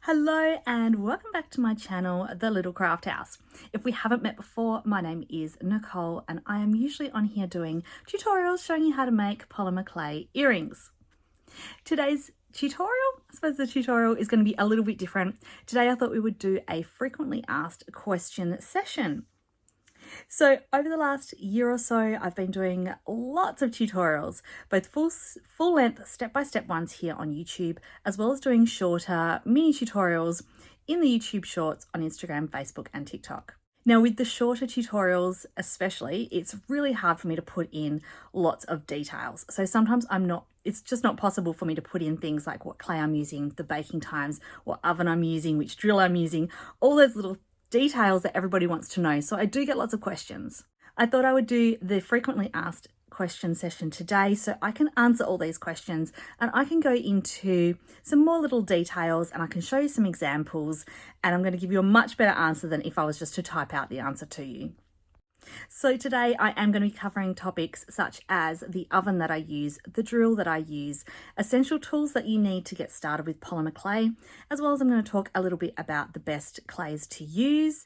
Hello and welcome back to my channel, The Little Craft House. If we haven't met before, my name is Nicole and I am usually on here doing tutorials showing you how to make polymer clay earrings. Today's tutorial, I suppose the tutorial is going to be a little bit different. Today I thought we would do a frequently asked question session. So over the last year or so, I've been doing lots of tutorials, both full length step-by-step ones here on YouTube, as well as doing shorter mini tutorials in the YouTube shorts on Instagram, Facebook, and TikTok. Now with the shorter tutorials especially, it's really hard for me to put in lots of details. So sometimes it's just not possible for me to put in things like what clay I'm using, the baking times, what oven I'm using, which drill I'm using, all those little details that everybody wants to know. So I do get lots of questions. I thought I would do the frequently asked question session today so I can answer all these questions and I can go into some more little details and I can show you some examples, and I'm going to give you a much better answer than if I was just to type out the answer to you. So today I am going to be covering topics such as the oven that I use, the drill that I use, essential tools that you need to get started with polymer clay, as well as I'm going to talk a little bit about the best clays to use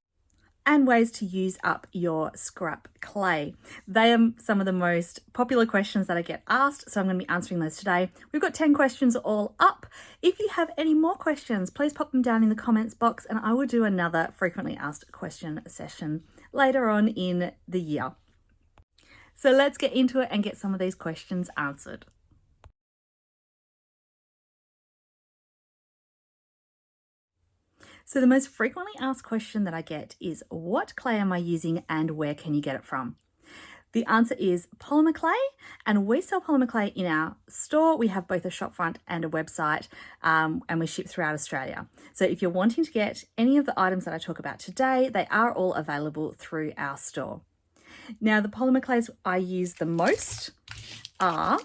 and ways to use up your scrap clay. They are some of the most popular questions that I get asked, so I'm going to be answering those today. We've got 10 questions all up. If you have any more questions, please pop them down in the comments box and I will do another frequently asked question session later on in the year. So let's get into it and get some of these questions answered. So the most frequently asked question that I get is, what clay am I using and where can you get it from? The answer is polymer clay, and we sell polymer clay in our store. We have both a shopfront and a website, and we ship throughout Australia. So if you're wanting to get any of the items that I talk about today, they are all available through our store. Now, the polymer clays I use the most are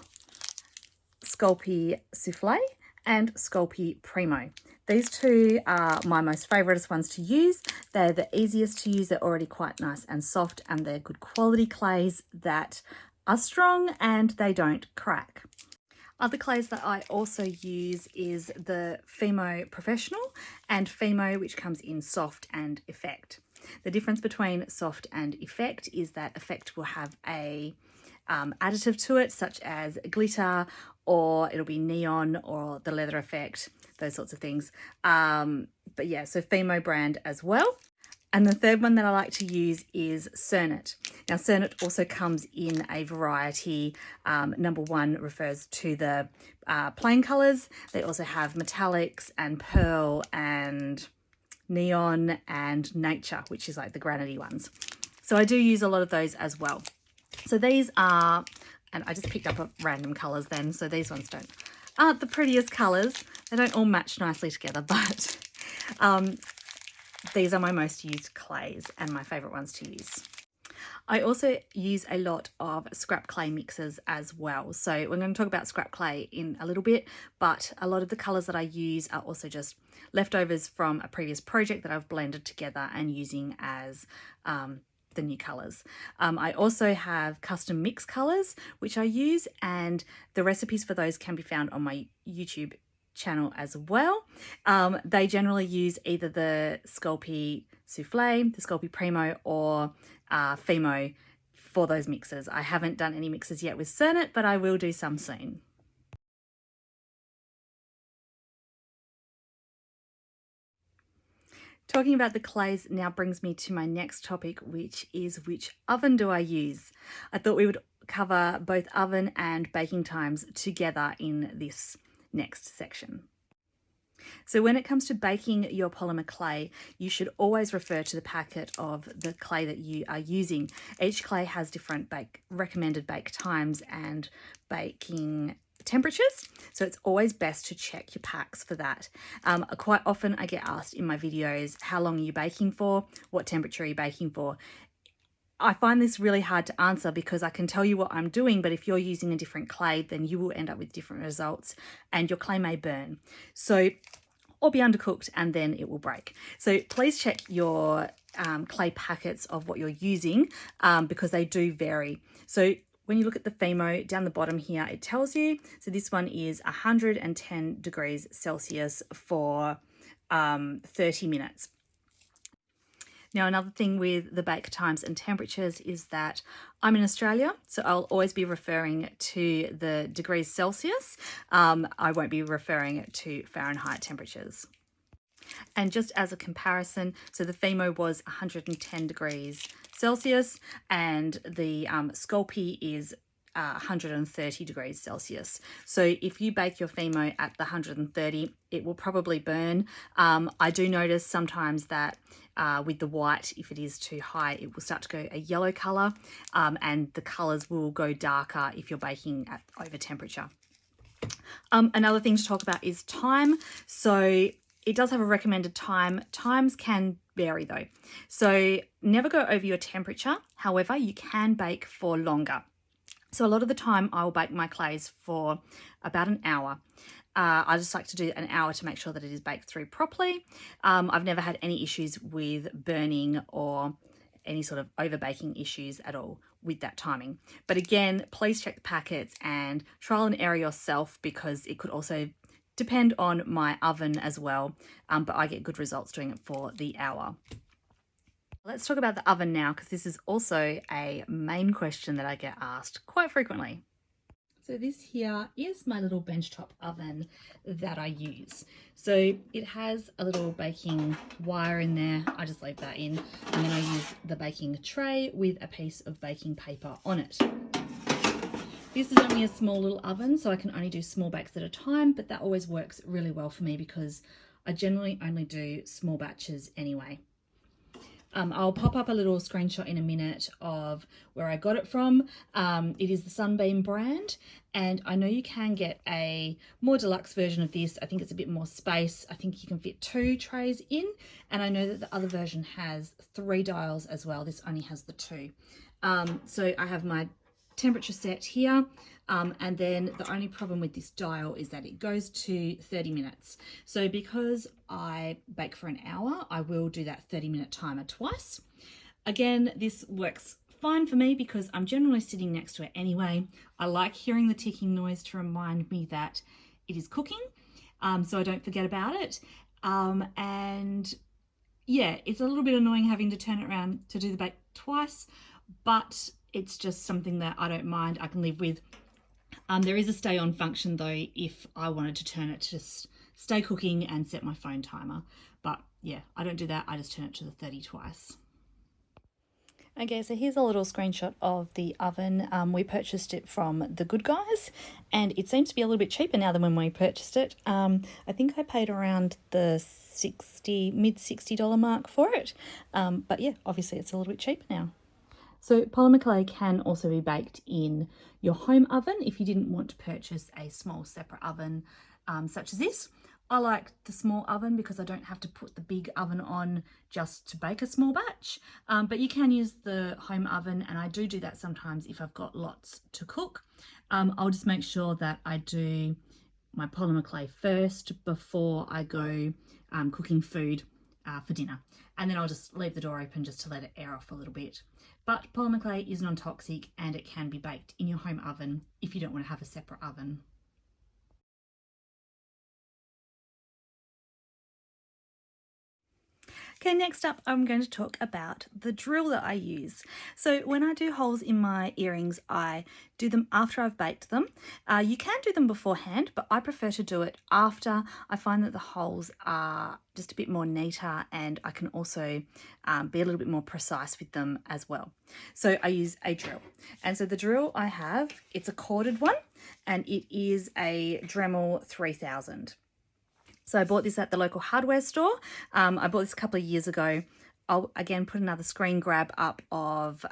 Sculpey Souffle and Sculpey Primo. These two are my most favourite ones to use. They're the easiest to use. They're already quite nice and soft, and they're good quality clays that are strong and they don't crack. Other clays that I also use is the Fimo Professional and Fimo, which comes in soft and effect. The difference between soft and effect is that effect will have a additive to it, such as glitter, or it'll be neon or the leather effect, those sorts of things. But yeah, so Fimo brand as well. And the third one that I like to use is Cernit. Now, Cernit also comes in a variety. Number one refers to the plain colours. They also have metallics and pearl and neon and nature, which is like the granity ones. So I do use a lot of those as well. So these are, and I just picked up random colours then, so these ones aren't the prettiest colours. They don't all match nicely together, but these are my most used clays and my favourite ones to use. I also use a lot of scrap clay mixes as well. So we're going to talk about scrap clay in a little bit, but a lot of the colours that I use are also just leftovers from a previous project that I've blended together and using as the new colours. I also have custom mix colours which I use, and the recipes for those can be found on my YouTube channel as well. They generally use either the Sculpey Souffle, the Sculpey Primo, or Fimo for those mixes. I haven't done any mixes yet with Cernit, but I will do some soon. Talking about the clays now brings me to my next topic, which is which oven do I use? I thought we would cover both oven and baking times together in this next section. So when it comes to baking your polymer clay, you should always refer to the packet of the clay that you are using. Each clay has different recommended bake times and baking temperatures, so it's always best to check your packs for that. Quite often I get asked in my videos, how long are you baking for? What temperature are you baking for? I find this really hard to answer because I can tell you what I'm doing, but if you're using a different clay, then you will end up with different results and your clay may burn. So, or be undercooked and then it will break. So please check your clay packets of what you're using because they do vary. So when you look at the Fimo down the bottom here, it tells you, so this one is 110 degrees Celsius for 30 minutes. Now, another thing with the bake times and temperatures is that I'm in Australia, so I'll always be referring to the degrees Celsius. I won't be referring to Fahrenheit temperatures. And just as a comparison, so the Fimo was 110 degrees Celsius and the Sculpey is 130 degrees Celsius. So if you bake your Fimo at the 130, it will probably burn. I do notice sometimes that with the white, if it is too high, it will start to go a yellow colour, and the colours will go darker if you're baking at over temperature. Another thing to talk about is time. So it does have a recommended time. Times can vary though. So never go over your temperature. However, you can bake for longer. So a lot of the time I will bake my clays for about an hour. I just like to do an hour to make sure that it is baked through properly. I've never had any issues with burning or any sort of over baking issues at all with that timing. But again, please check the packets and trial and error yourself, because it could also depend on my oven as well. But I get good results doing it for the hour. Let's talk about the oven now, because this is also a main question that I get asked quite frequently. So this here is my little benchtop oven that I use. So it has a little baking wire in there. I just leave that in, and then I use the baking tray with a piece of baking paper on it. This is only a small little oven, so I can only do small bakes at a time, but that always works really well for me because I generally only do small batches anyway. I'll pop up a little screenshot in a minute of where I got it from. It is the Sunbeam brand, and I know you can get a more deluxe version of this. I think it's a bit more space. I think you can fit 2 trays in, and I know that the other version has 3 dials as well. This only has the 2. So I have my temperature set here, and then the only problem with this dial is that it goes to 30 minutes. So because I bake for an hour, I will do that 30-minute timer twice. Again, this works fine for me because I'm generally sitting next to it anyway. I like hearing the ticking noise to remind me that it is cooking, so I don't forget about it. And yeah, it's a little bit annoying having to turn it around to do the bake twice, but it's just something that I don't mind. I can live with. There is a stay on function though if I wanted to turn it to just stay cooking and set my phone timer. But yeah, I don't do that. I just turn it to the 30 twice. Okay, so here's a little screenshot of the oven. We purchased it from The Good Guys, and it seems to be a little bit cheaper now than when we purchased it. I think I paid around the mid $60 mark for it. But yeah, obviously it's a little bit cheaper now. So polymer clay can also be baked in your home oven if you didn't want to purchase a small separate oven such as this. I like the small oven because I don't have to put the big oven on just to bake a small batch, but you can use the home oven, and I do that sometimes if I've got lots to cook. I'll just make sure that I do my polymer clay first before I go cooking food for dinner, and then I'll just leave the door open just to let it air off a little bit. But polymer clay is non-toxic and it can be baked in your home oven if you don't want to have a separate oven. Okay, next up I'm going to talk about the drill that I use. So when I do holes in my earrings, I do them after I've baked them. You can do them beforehand, but I prefer to do it after. I find that the holes are just a bit more neater, and I can also be a little bit more precise with them as well. So I use a drill. And so the drill I have, it's a corded one, and it is a Dremel 3000. So I bought this at the local hardware store. I bought this a couple of years ago. I'll again put another screen grab up of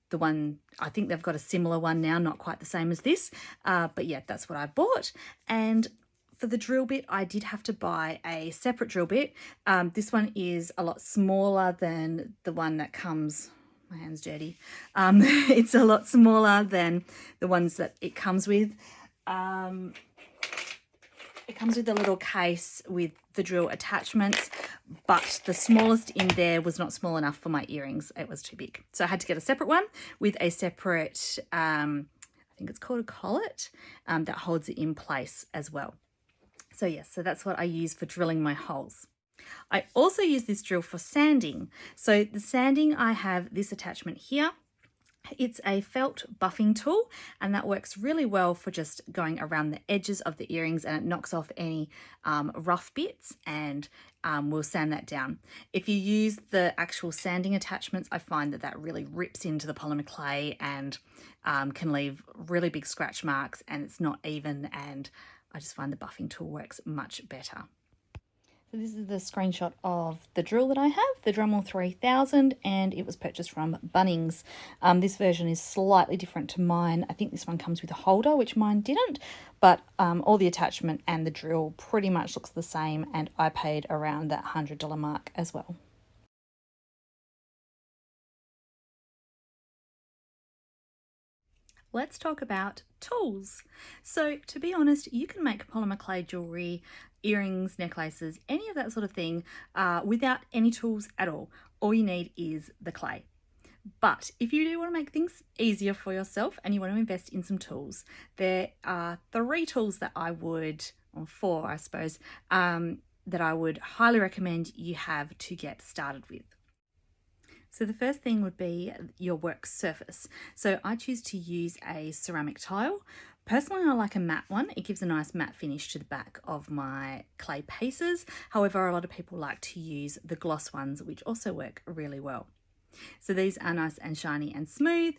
the one, I think they've got a similar one now, not quite the same as this. But yeah, that's what I bought. And for the drill bit, I did have to buy a separate drill bit. This one is a lot smaller than the one that comes, my hand's dirty. It's a lot smaller than the ones that it comes with. It comes with a little case with the drill attachments, but the smallest in there was not small enough for my earrings. It was too big. So I had to get a separate one with a separate, I think it's called a collet, that holds it in place as well. So yes, so that's what I use for drilling my holes. I also use this drill for sanding. So the sanding, I have this attachment here. It's a felt buffing tool, and that works really well for just going around the edges of the earrings, and it knocks off any rough bits, and we'll sand that down. If you use the actual sanding attachments, I find that that really rips into the polymer clay and can leave really big scratch marks, and it's not even, and I just find the buffing tool works much better. So this is the screenshot of the drill that I have, the Dremel 3000, and it was purchased from Bunnings. This version is slightly different to mine. I think this one comes with a holder, which mine didn't, but all the attachment and the drill pretty much looks the same, and I paid around that $100 mark as well. Let's talk about tools. So to be honest, you can make polymer clay jewelry, earrings, necklaces, any of that sort of thing without any tools at all. All you need is the clay. But if you do want to make things easier for yourself and you want to invest in some tools, there are 3 tools that I would, or 4 I suppose, that I would highly recommend you have to get started with. So the first thing would be your work surface. So I choose to use a ceramic tile. Personally, I like a matte one. It gives a nice matte finish to the back of my clay pieces. However, a lot of people like to use the gloss ones, which also work really well. So these are nice and shiny and smooth.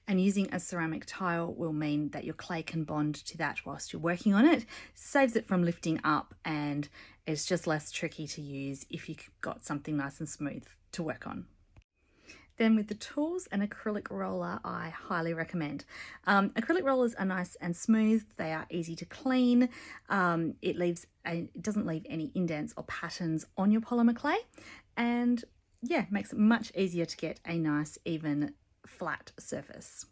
And using a ceramic tile will mean that your clay can bond to that whilst you're working on it, saves it from lifting up, and it's just less tricky to use if you've got something nice and smooth to work on. Then with the tools, an acrylic roller I highly recommend. Acrylic rollers are nice and smooth. They are easy to clean. It doesn't leave any indents or patterns on your polymer clay, and yeah, makes it much easier to get a nice, even, flat surface.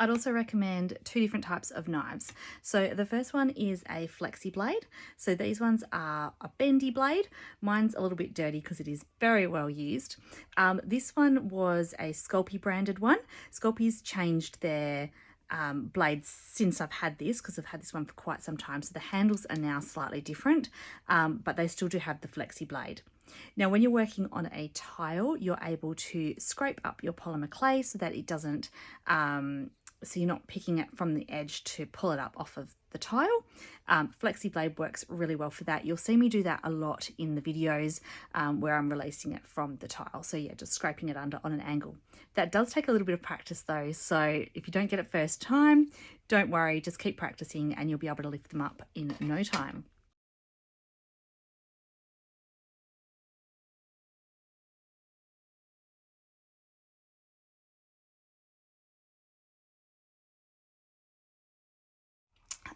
I'd also recommend 2 different types of knives. So the first one is a flexi blade. So these ones are a bendy blade. Mine's a little bit dirty because it is very well used. This one was a Sculpey branded one. Sculpey's changed their blades since I've had this, because I've had this one for quite some time. So the handles are now slightly different, but they still do have the flexi blade. Now, when you're working on a tile, you're able to scrape up your polymer clay so that it doesn't, so you're not picking it from the edge to pull it up off of the tile. Flexi blade works really well for that. You'll see me do that a lot in the videos where I'm releasing it from the tile. So yeah, just scraping it under on an angle. That does take a little bit of practice though. So if you don't get it first time, don't worry, just keep practicing and you'll be able to lift them up in no time.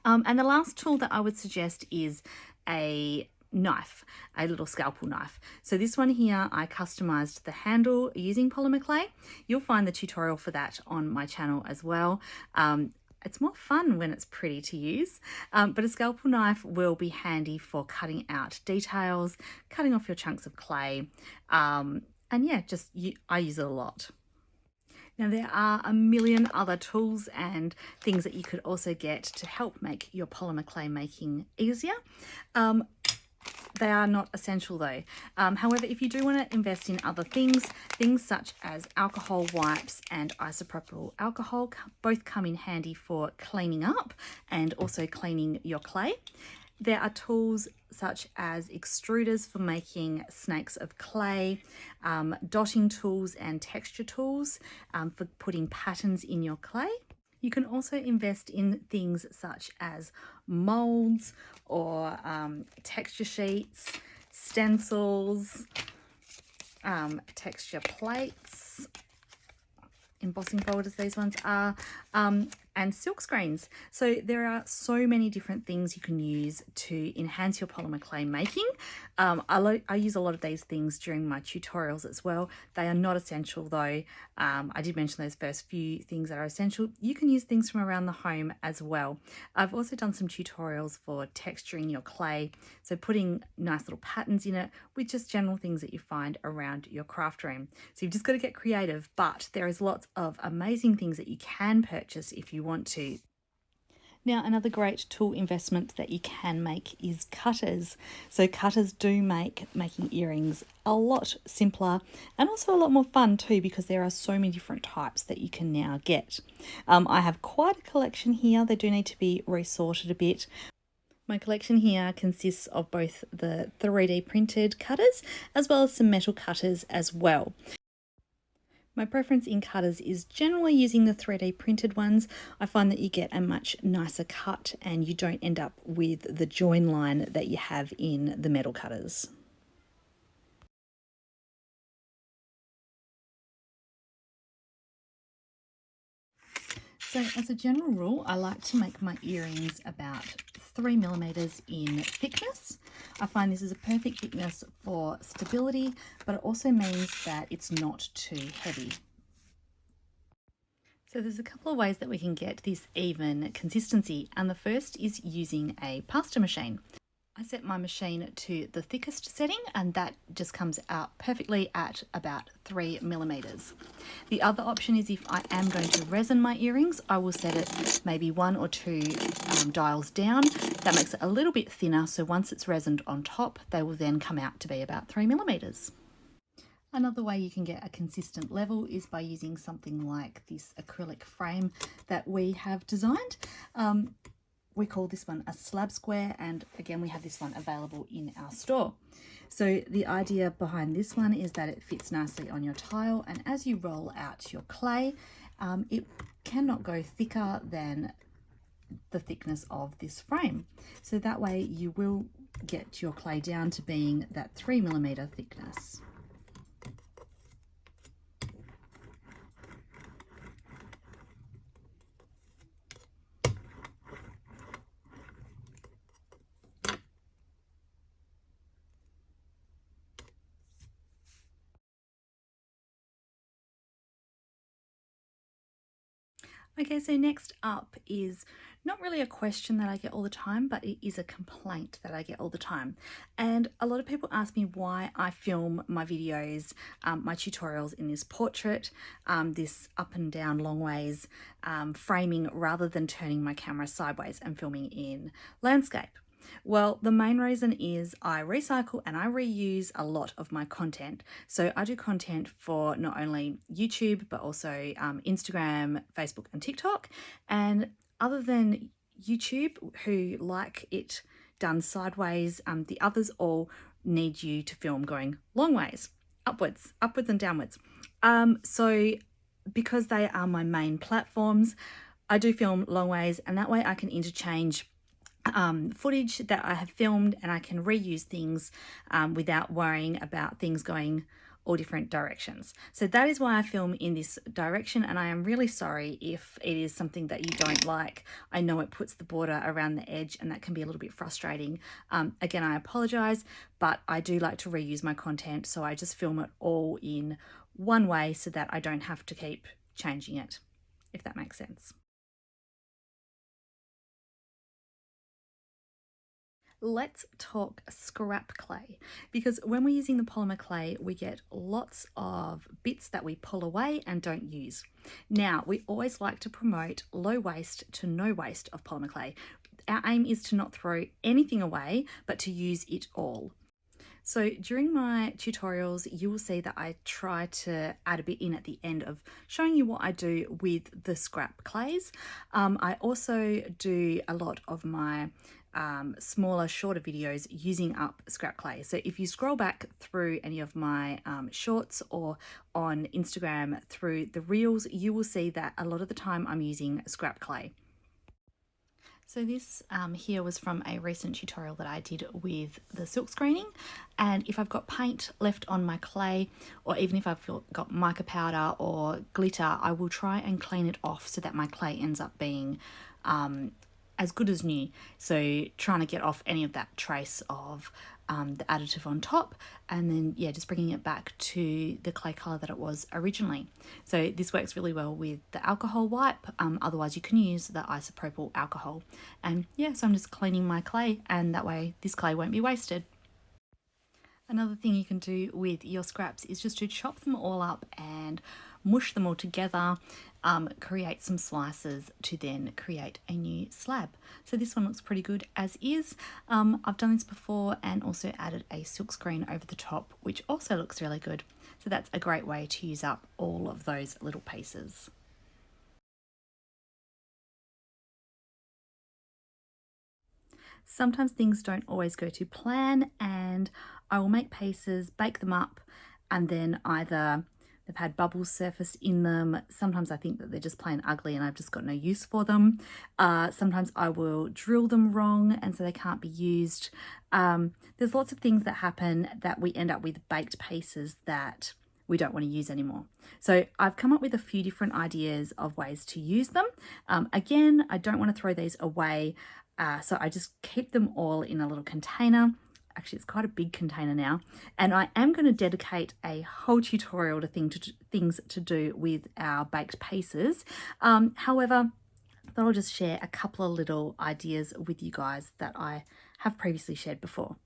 And the last tool that I would suggest is a knife, a little scalpel knife. So this one here, I customized the handle using polymer clay. You'll find the tutorial for that on my channel as well. It's more fun when it's pretty to use, but a scalpel knife will be handy for cutting out details, cutting off your chunks of clay, and yeah, I use it a lot. Now there are a million other tools and things that you could also get to help make your polymer clay making easier. They are not essential though. However, if you do want to invest in other things such as alcohol wipes and isopropyl alcohol both come in handy for cleaning up and also cleaning your clay. There are tools such as extruders for making snakes of clay, dotting tools and texture tools for putting patterns in your clay. You can also invest in things such as molds or texture sheets, stencils, texture plates, embossing folders, these ones are, and silk screens. So there are so many different things you can use to enhance your polymer clay making. I use a lot of these things during my tutorials as well. They are not essential though. I did mention those first few things that are essential. You can use things from around the home as well. I've also done some tutorials for texturing your clay, so putting nice little patterns in it with just general things that you find around your craft room. So you've just got to get creative, but there is lots of amazing things that you can purchase if you want to. Now, another great tool investment that you can make is cutters. So cutters do make making earrings a lot simpler and also a lot more fun too, because there are so many different types that you can now get. I have quite a collection here. They do need to be resorted a bit. My collection here consists of both the 3D printed cutters as well as some metal cutters as well. My preference in cutters is generally using the 3D printed ones. I find that you get a much nicer cut and you don't end up with the join line that you have in the metal cutters. So as a general rule, I like to make my earrings about 3mm in thickness. I find this is a perfect thickness for stability, but it also means that it's not too heavy. So there's a couple of ways that we can get this even consistency, and the first is using a pasta machine. I set my machine to the thickest setting and that just comes out perfectly at about 3mm. The other option is if I am going to resin my earrings, I will set it maybe 1 or 2 dials down. That makes it a little bit thinner, so once it's resined on top, they will then come out to be about 3mm. Another way you can get a consistent level is by using something like this acrylic frame that we have designed. We call this one a slab square, and again we have this one available in our store. So the idea behind this one is that it fits nicely on your tile, and as you roll out your clay, it cannot go thicker than the thickness of this frame. So that way you will get your clay down to being that 3mm thickness. Okay, so next up is not really a question that I get all the time, but it is a complaint that I get all the time. And a lot of people ask me why I film my videos, my tutorials in this portrait, this up and down long ways framing, rather than turning my camera sideways and filming in landscape. Well, the main reason is I recycle and I reuse a lot of my content. So I do content for not only YouTube, but also Instagram, Facebook, and TikTok. And other than YouTube, who like it done sideways, the others all need you to film going long ways, upwards and downwards. So because they are my main platforms, I do film long ways, and that way I can interchange footage that I have filmed, and I can reuse things without worrying about things going all different directions. So that is why I film in this direction, and I am really sorry if it is something that you don't like. I know it puts the border around the edge and that can be a little bit frustrating. Again, I apologize, but I do like to reuse my content, so I just film it all in one way so that I don't have to keep changing it, if that makes sense. Let's talk scrap clay, because when we're using the polymer clay, we get lots of bits that we pull away and don't use. Now, we always like to promote low waste to no waste of polymer clay. Our aim is to not throw anything away, but to use it all. So during my tutorials, you will see that I try to add a bit in at the end of showing you what I do with the scrap clays. I also do a lot of my smaller, shorter videos using up scrap clay. So if you scroll back through any of my shorts or on Instagram through the reels, you will see that a lot of the time I'm using scrap clay. So this here was from a recent tutorial that I did with the silk screening, and if I've got paint left on my clay, or even if I've got mica powder or glitter, I will try and clean it off so that my clay ends up being as good as new. So trying to get off any of that trace of the additive on top, and then just bringing it back to the clay color that it was originally. So this works really well with the alcohol wipe. Otherwise you can use the isopropyl alcohol, and so I'm just cleaning my clay, and that way this clay won't be wasted. Another thing you can do with your scraps is just to chop them all up and mush them all together. create some slices to then create a new slab. So this one looks pretty good as is. I've done this before and also added a silk screen over the top, which also looks really good. So that's a great way to use up all of those little pieces. Sometimes things don't always go to plan, and I will make pieces, bake them up, and then either they've had bubbles surface in them. Sometimes I think that they're just plain ugly and I've just got no use for them. Sometimes I will drill them wrong and so they can't be used. There's lots of things that happen that we end up with baked pieces that we don't want to use anymore. So I've come up with a few different ideas of ways to use them. Again, I don't want to throw these away. So I just keep them all in a little container. Actually, it's quite a big container now. And I am going to dedicate a whole tutorial to things to do with our baked pieces. However, I thought I'll just share a couple of little ideas with you guys that I have previously shared before.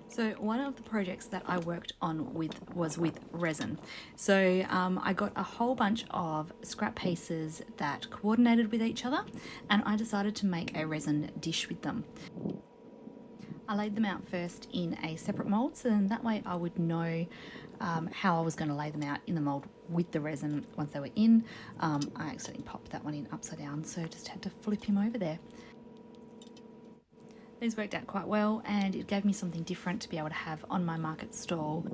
So one of the projects that I worked on was with resin. So I got a whole bunch of scrap pieces that coordinated with each other, and I decided to make a resin dish with them. I laid them out first in a separate mold, so then that way I would know how I was going to lay them out in the mold with the resin once they were in. I accidentally popped that one in upside down, so just had to flip him over there. These worked out quite well, and it gave me something different to be able to have on my market stall.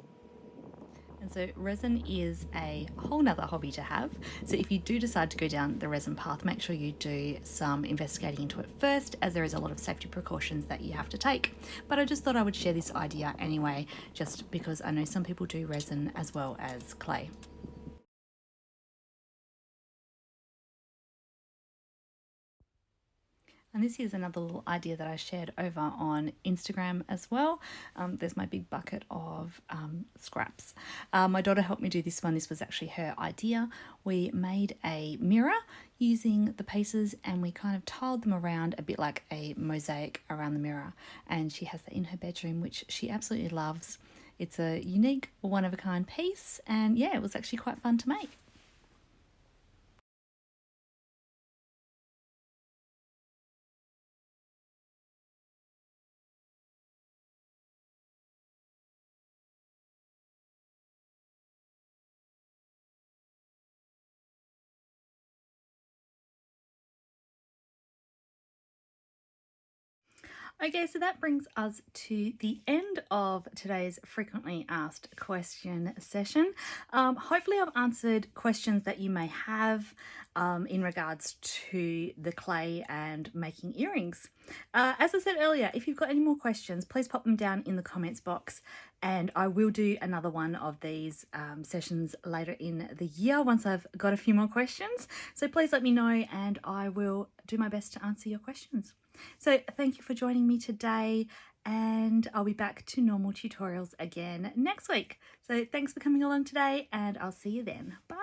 And so resin is a whole nother hobby to have. So if you do decide to go down the resin path, make sure you do some investigating into it first, as there is a lot of safety precautions that you have to take. But I just thought I would share this idea anyway, just because I know some people do resin as well as clay. And this is another little idea that I shared over on Instagram as well. There's my big bucket of scraps. My daughter helped me do this one. This was actually her idea. We made a mirror using the pieces and we kind of tiled them around a bit like a mosaic around the mirror. And she has that in her bedroom, which she absolutely loves. It's a unique, one-of-a-kind piece. And yeah, it was actually quite fun to make. Okay, so that brings us to the end of today's frequently asked question session. Hopefully I've answered questions that you may have in regards to the clay and making earrings. As I said earlier, if you've got any more questions, please pop them down in the comments box, and I will do another one of these sessions later in the year once I've got a few more questions. So please let me know and I will do my best to answer your questions. So thank you for joining me today, and I'll be back to normal tutorials again next week. So thanks for coming along today, and I'll see you then. Bye.